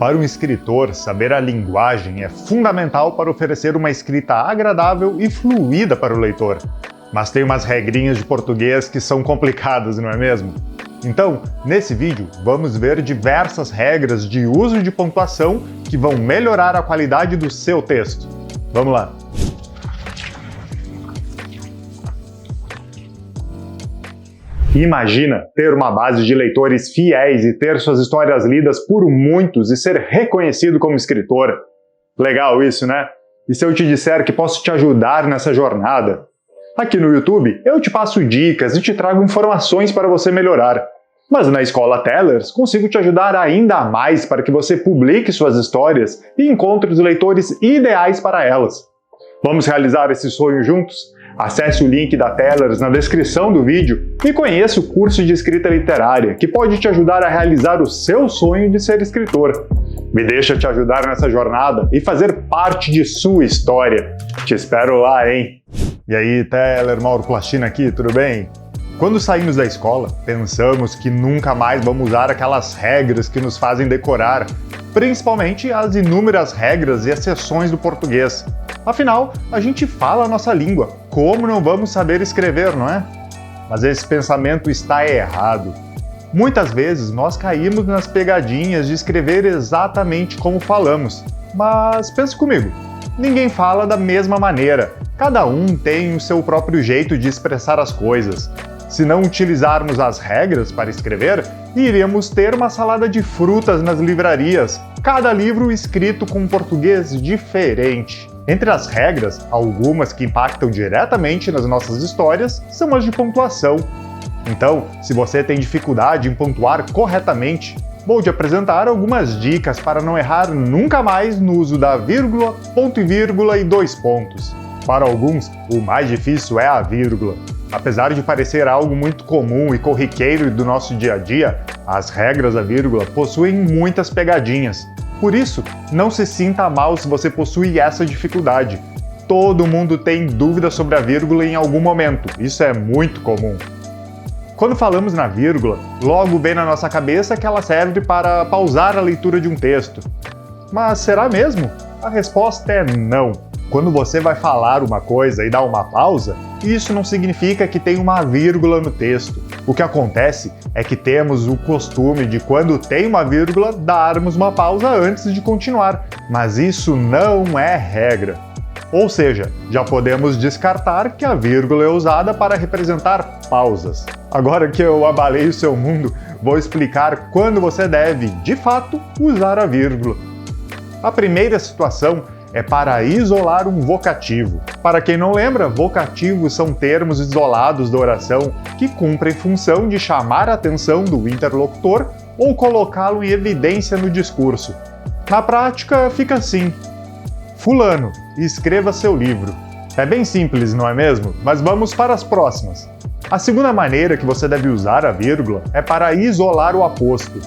Para um escritor, saber a linguagem é fundamental para oferecer uma escrita agradável e fluida para o leitor. Mas tem umas regrinhas de português que são complicadas, não é mesmo? Então, nesse vídeo, vamos ver diversas regras de uso de pontuação que vão melhorar a qualidade do seu texto. Vamos lá! Imagina ter uma base de leitores fiéis e ter suas histórias lidas por muitos e ser reconhecido como escritor. Legal isso, né? E se eu te disser que posso te ajudar nessa jornada? Aqui no YouTube, eu te passo dicas e te trago informações para você melhorar. Mas na Escola Tellers, consigo te ajudar ainda mais para que você publique suas histórias e encontre os leitores ideais para elas. Vamos realizar esse sonho juntos? Acesse o link da Tellers na descrição do vídeo e conheça o curso de escrita literária, que pode te ajudar a realizar o seu sonho de ser escritor. Me deixa te ajudar nessa jornada e fazer parte de sua história. Te espero lá, hein? E aí, Teller, Mauro Plastina aqui, tudo bem? Quando saímos da escola, pensamos que nunca mais vamos usar aquelas regras que nos fazem decorar, principalmente as inúmeras regras e exceções do português. Afinal, a gente fala a nossa língua, como não vamos saber escrever, não é? Mas esse pensamento está errado. Muitas vezes nós caímos nas pegadinhas de escrever exatamente como falamos. Mas pense comigo, ninguém fala da mesma maneira. Cada um tem o seu próprio jeito de expressar as coisas. Se não utilizarmos as regras para escrever, iremos ter uma salada de frutas nas livrarias, cada livro escrito com um português diferente. Entre as regras, algumas que impactam diretamente nas nossas histórias são as de pontuação. Então, se você tem dificuldade em pontuar corretamente, vou te apresentar algumas dicas para não errar nunca mais no uso da vírgula, ponto e vírgula e dois pontos. Para alguns, o mais difícil é a vírgula. Apesar de parecer algo muito comum e corriqueiro do nosso dia a dia, as regras da vírgula possuem muitas pegadinhas. Por isso, não se sinta mal se você possui essa dificuldade. Todo mundo tem dúvida sobre a vírgula em algum momento, isso é muito comum. Quando falamos na vírgula, logo vem na nossa cabeça que ela serve para pausar a leitura de um texto. Mas será mesmo? A resposta é não. Quando você vai falar uma coisa e dá uma pausa, isso não significa que tem uma vírgula no texto. O que acontece é que temos o costume de, quando tem uma vírgula, darmos uma pausa antes de continuar, mas isso não é regra. Ou seja, já podemos descartar que a vírgula é usada para representar pausas. Agora que eu abalei o seu mundo, vou explicar quando você deve, de fato, usar a vírgula. A primeira situação é para isolar um vocativo. Para quem não lembra, vocativos são termos isolados da oração que cumprem função de chamar a atenção do interlocutor ou colocá-lo em evidência no discurso. Na prática, fica assim: Fulano, escreva seu livro. É bem simples, não é mesmo? Mas vamos para as próximas. A segunda maneira que você deve usar a vírgula é para isolar o aposto.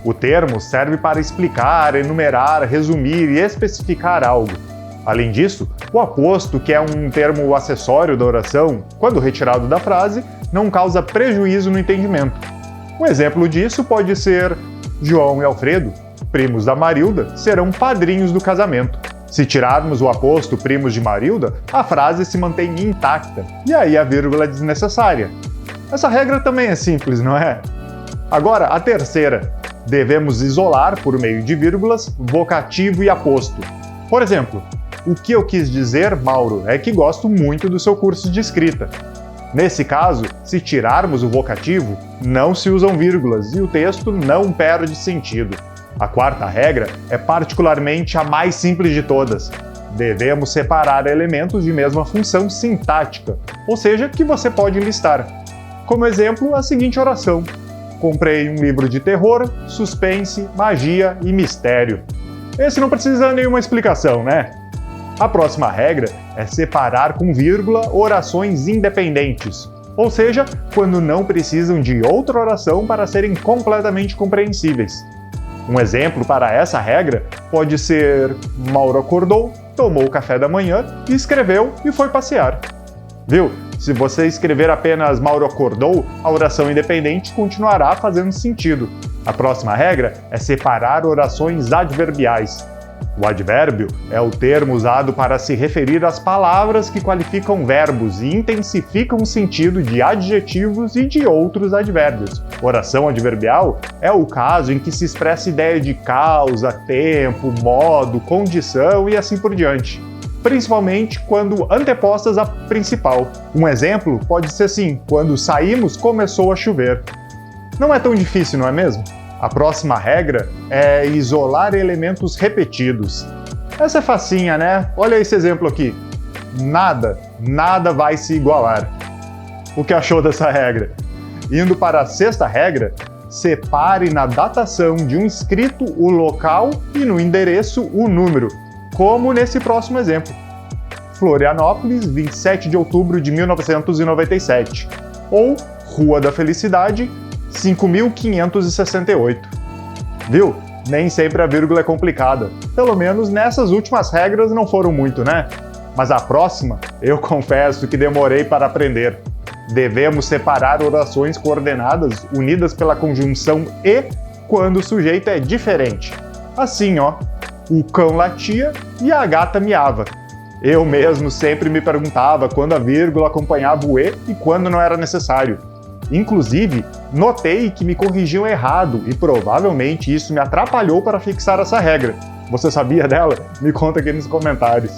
O termo serve para explicar, enumerar, resumir e especificar algo. Além disso, o aposto, que é um termo acessório da oração, quando retirado da frase, não causa prejuízo no entendimento. Um exemplo disso pode ser: João e Alfredo, primos da Marilda, serão padrinhos do casamento. Se tirarmos o aposto primos de Marilda, a frase se mantém intacta, e aí a vírgula é desnecessária. Essa regra também é simples, não é? Agora, a terceira. Devemos isolar, por meio de vírgulas, vocativo e aposto. Por exemplo, o que eu quis dizer, Mauro, é que gosto muito do seu curso de escrita. Nesse caso, se tirarmos o vocativo, não se usam vírgulas e o texto não perde sentido. A quarta regra é particularmente a mais simples de todas. Devemos separar elementos de mesma função sintática, ou seja, que você pode listar. Como exemplo, a seguinte oração: Comprei um livro de terror, suspense, magia e mistério. Esse não precisa nenhuma explicação, né? A próxima regra é separar com vírgula orações independentes, ou seja, quando não precisam de outra oração para serem completamente compreensíveis. Um exemplo para essa regra pode ser: Mauro acordou, tomou o café da manhã, escreveu e foi passear. Viu? Se você escrever apenas Mauro acordou, a oração independente continuará fazendo sentido. A próxima regra é separar orações adverbiais. O advérbio é o termo usado para se referir às palavras que qualificam verbos e intensificam o sentido de adjetivos e de outros advérbios. Oração adverbial é o caso em que se expressa ideia de causa, tempo, modo, condição e assim por diante, principalmente quando antepostas à principal. Um exemplo pode ser assim: quando saímos, começou a chover. Não é tão difícil, não é mesmo? A próxima regra é isolar elementos repetidos. Essa é facinha, né? Olha esse exemplo aqui. Nada vai se igualar. O que achou dessa regra? Indo para a sexta regra, separe na datação de um escrito o local e no endereço o número, como nesse próximo exemplo. Florianópolis, 27 de outubro de 1997. Ou Rua da Felicidade, 5.568. Viu? Nem sempre a vírgula é complicada. Pelo menos nessas últimas regras não foram muito, né? Mas a próxima, eu confesso que demorei para aprender. Devemos separar orações coordenadas unidas pela conjunção e quando o sujeito é diferente. Assim, ó, o cão latia e a gata miava. Eu mesmo sempre me perguntava quando a vírgula acompanhava o e quando não era necessário. Inclusive, notei que me corrigiam errado e provavelmente isso me atrapalhou para fixar essa regra. Você sabia dela? Me conta aqui nos comentários.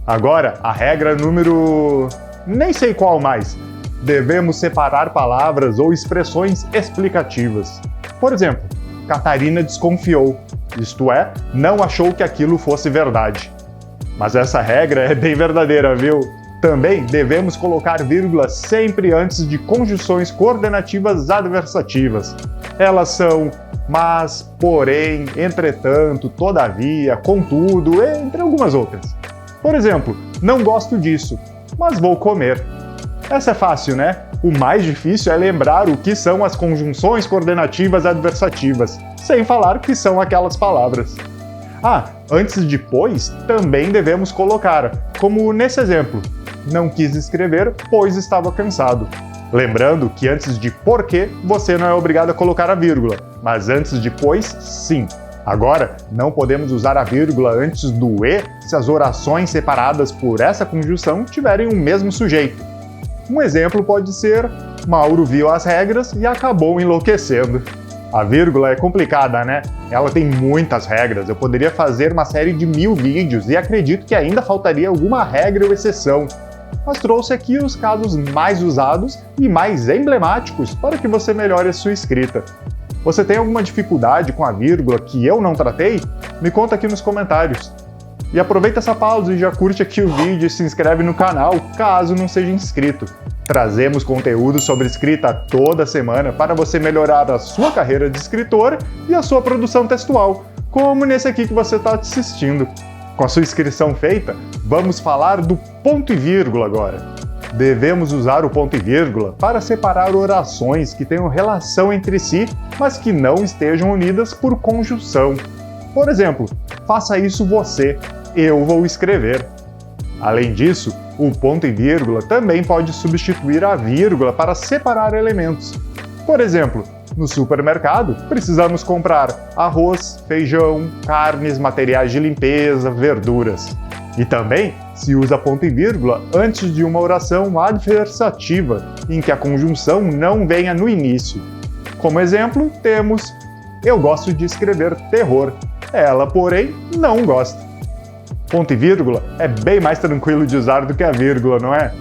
Agora, a regra número... nem sei qual mais. Devemos separar palavras ou expressões explicativas. Por exemplo, Catarina desconfiou, isto é, não achou que aquilo fosse verdade. Mas essa regra é bem verdadeira, viu? Também devemos colocar vírgula sempre antes de conjunções coordenativas adversativas. Elas são mas, porém, entretanto, todavia, contudo, entre algumas outras. Por exemplo, não gosto disso, mas vou comer. Essa é fácil, né? O mais difícil é lembrar o que são as conjunções coordenativas adversativas, sem falar que são aquelas palavras. Antes de pois, também devemos colocar, como nesse exemplo. Não quis escrever, pois estava cansado. Lembrando que antes de porquê, você não é obrigado a colocar a vírgula, mas antes de pois, sim. Agora, não podemos usar a vírgula antes do e se as orações separadas por essa conjunção tiverem o mesmo sujeito. Um exemplo pode ser: Mauro viu as regras e acabou enlouquecendo. A vírgula é complicada, né? Ela tem muitas regras, eu poderia fazer uma série de 1000 vídeos e acredito que ainda faltaria alguma regra ou exceção. Mas trouxe aqui os casos mais usados e mais emblemáticos para que você melhore a sua escrita. Você tem alguma dificuldade com a vírgula que eu não tratei? Me conta aqui nos comentários. E aproveita essa pausa e já curte aqui o vídeo e se inscreve no canal, caso não seja inscrito. Trazemos conteúdo sobre escrita toda semana para você melhorar a sua carreira de escritor e a sua produção textual, como nesse aqui que você está assistindo. Com a sua inscrição feita, vamos falar do ponto e vírgula agora. Devemos usar o ponto e vírgula para separar orações que tenham relação entre si, mas que não estejam unidas por conjunção. Por exemplo, faça isso você, eu vou escrever. Além disso, o ponto e vírgula também pode substituir a vírgula para separar elementos. Por exemplo, no supermercado, precisamos comprar arroz, feijão, carnes, materiais de limpeza, verduras. E também se usa ponto e vírgula antes de uma oração adversativa, em que a conjunção não venha no início. Como exemplo, temos: eu gosto de escrever terror. Ela, porém, não gosta. Ponto e vírgula é bem mais tranquilo de usar do que a vírgula, não é?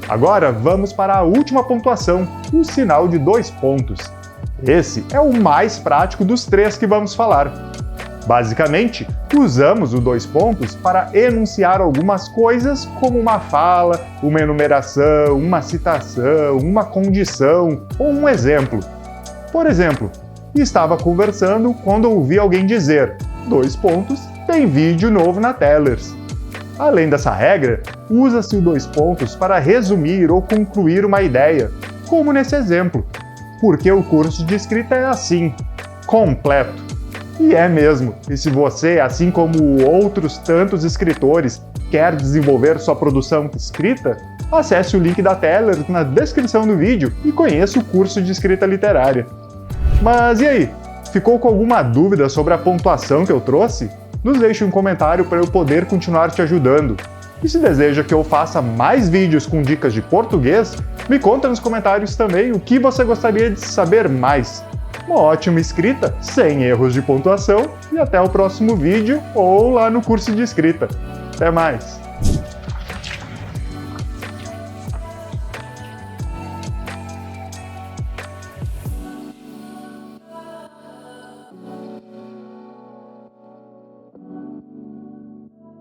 Agora vamos para a última pontuação, o sinal de 2 pontos. Esse é o mais prático dos 3 que vamos falar. Basicamente, usamos o 2 pontos para enunciar algumas coisas como uma fala, uma enumeração, uma citação, uma condição ou um exemplo. Por exemplo, estava conversando quando ouvi alguém dizer: 2 pontos, tem vídeo novo na Tellers. Além dessa regra, usa-se o 2 pontos para resumir ou concluir uma ideia, como nesse exemplo. Porque o curso de escrita é assim, completo. E é mesmo, e se você, assim como outros tantos escritores, quer desenvolver sua produção escrita, acesse o link da Tellers na descrição do vídeo e conheça o curso de escrita literária. Mas e aí? Ficou com alguma dúvida sobre a pontuação que eu trouxe? Nos deixe um comentário para eu poder continuar te ajudando. E se deseja que eu faça mais vídeos com dicas de português, me conta nos comentários também o que você gostaria de saber mais. Uma ótima escrita, sem erros de pontuação, e até o próximo vídeo ou lá no curso de escrita. Até mais!